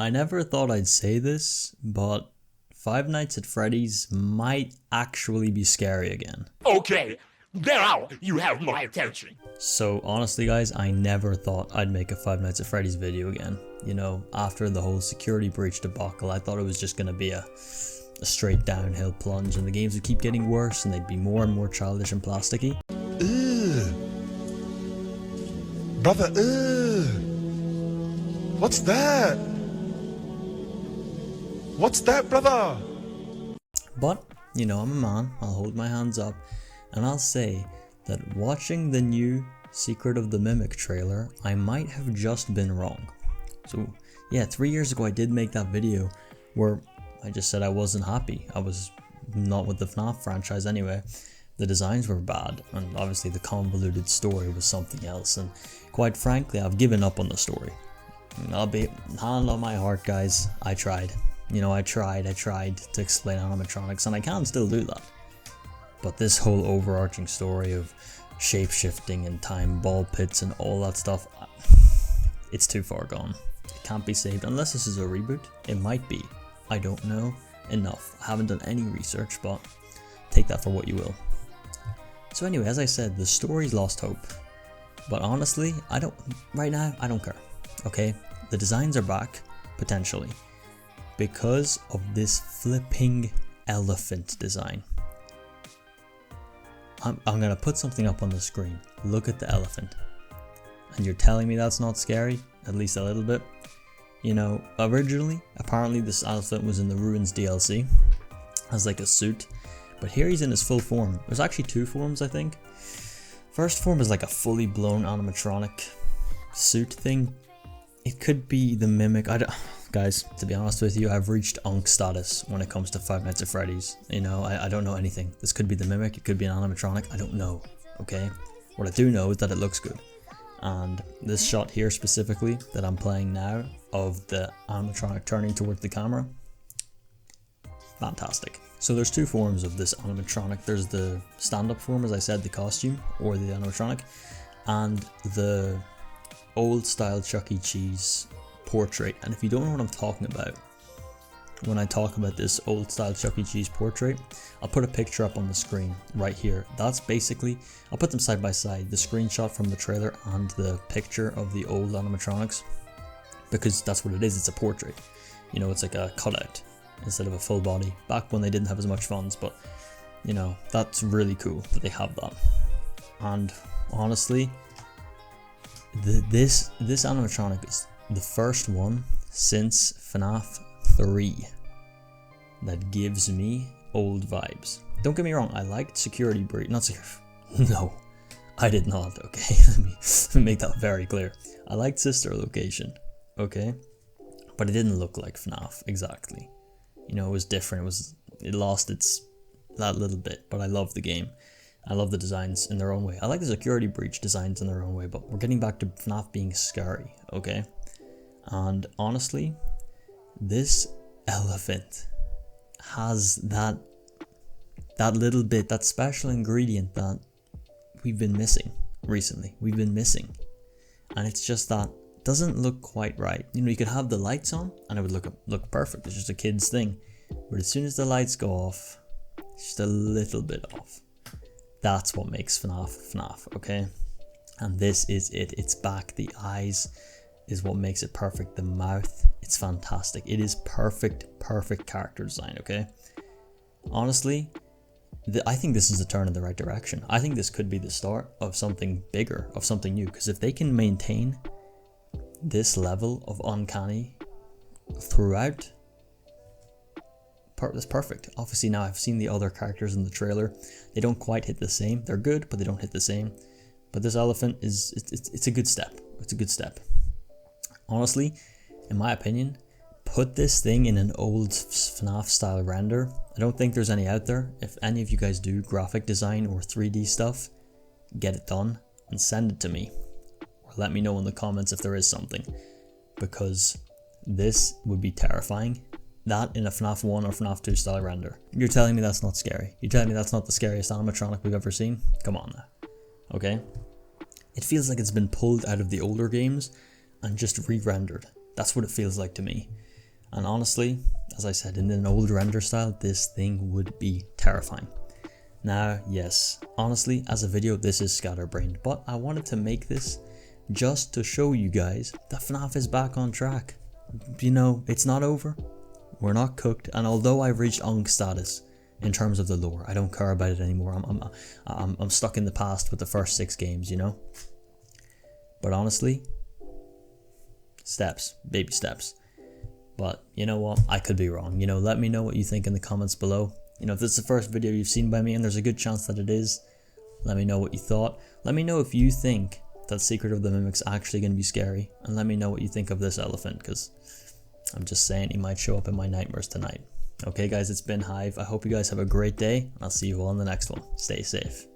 I never thought I'd say this, but Five Nights at Freddy's might actually be scary again. Okay, now you have my attention. So honestly guys, I never thought I'd make a Five Nights at Freddy's video again. You know, after the whole security breach debacle, I thought it was just gonna be a straight downhill plunge and the games would keep getting worse and they'd be more and more childish and plasticky. Ugh. Brother, ugh. What's that? What's that, brother? But, you know, I'm a man, I'll hold my hands up, and I'll say that watching the new Secret of the Mimic trailer, I might have just been wrong. So, yeah, 3 years ago I did make that video where I just said I wasn't happy. I was not with the FNaF franchise anyway. The designs were bad, and obviously the convoluted story was something else, and quite frankly, I've given up on the story. I'll be hand on my heart, guys, I tried. You know, I tried to explain animatronics, and I can still do that. But this whole overarching story of shape-shifting and time ball pits and all that stuff, it's too far gone. It can't be saved unless this is a reboot. It might be. I don't know enough. I haven't done any research, but take that for what you will. So anyway, as I said, the story's lost hope. But honestly, right now, I don't care. Okay? The designs are back, potentially, because of this flipping elephant design. I'm gonna put something up on the screen. Look at the elephant. And you're telling me that's not scary? At least a little bit? You know, originally, apparently this elephant was in the Ruins DLC as like a suit, but here he's in his full form. There's actually two forms, I think. First form is like a fully blown animatronic suit thing. It could be the Mimic. Guys, to be honest with you, I've reached Unk status when it comes to Five Nights at Freddy's. You know, I don't know anything. This could be the Mimic, it could be an animatronic, I don't know, okay? What I do know is that it looks good. And this shot here specifically that I'm playing now of the animatronic turning towards the camera, fantastic. So there's two forms of this animatronic. There's the stand-up form, as I said, the costume or the animatronic, and the old style Chuck E. Cheese portrait. And if you don't know what I'm talking about when I talk about this old style Chuck E. Cheese portrait, I'll put a picture up on the screen right here. That's basically, I'll put them side by side, the screenshot from the trailer and the picture of the old animatronics, because that's what it is. It's a portrait, you know, it's like a cutout instead of a full body, back when they didn't have as much funds. But you know, that's really cool that they have that. And honestly, this animatronic is the first one since FNaF 3 that gives me old vibes. Don't get me wrong, I liked Security Breach, no, I did not, okay, let me make that very clear. I liked Sister Location, okay, but it didn't look like FNaF, exactly. You know, it was different, it lost that little bit, but I love the game. I love the designs in their own way. I like the Security Breach designs in their own way, but we're getting back to FNaF being scary, okay? And honestly, this elephant has that little bit, that special ingredient that we've been missing recently. We've been missing. And it's just that it doesn't look quite right. You know, you could have the lights on and it would look perfect. It's just a kid's thing. But as soon as the lights go off, it's just a little bit off. That's what makes FNaF, okay? And this is it. It's back. The eyes is what makes it perfect. The mouth, it's fantastic. It is perfect character design, okay? Honestly, I think this is a turn in the right direction. I think this could be the start of something bigger, of something new, because if they can maintain this level of uncanny throughout, that's perfect. Obviously now I've seen the other characters in the trailer. They don't quite hit the same. They're good, but they don't hit the same. But this elephant it's a good step. It's a good step. Honestly, in my opinion, put this thing in an old FNaF style render. I don't think there's any out there. If any of you guys do graphic design or 3D stuff, get it done and send it to me. Or let me know in the comments if there is something. Because this would be terrifying. That in a FNaF 1 or FNaF 2 style render. You're telling me that's not scary? You're telling me that's not the scariest animatronic we've ever seen? Come on now. Okay? It feels like it's been pulled out of the older games and just re-rendered. That's what it feels like to me. And honestly, as I said, in an old render style, this thing would be terrifying. Now, yes, honestly, as a video, this is scatterbrained, but I wanted to make this just to show you guys that FNaF is back on track. You know, it's not over, we're not cooked, and although I've reached Ankh status in terms of the lore, I don't care about it anymore. I'm stuck in the past with the first 6 games, you know? But honestly, steps, baby steps. But you know what, I could be wrong. You know, let me know what you think in the comments below. You know, if this is the first video you've seen by me, and there's a good chance that it is, let me know what you thought. Let me know if you think that Secret of the Mimic's actually going to be scary, and let me know what you think of this elephant, because I'm just saying he might show up in my nightmares tonight. Okay guys, it's been Hive. I hope you guys have a great day, and I'll see you all in the next one. Stay safe.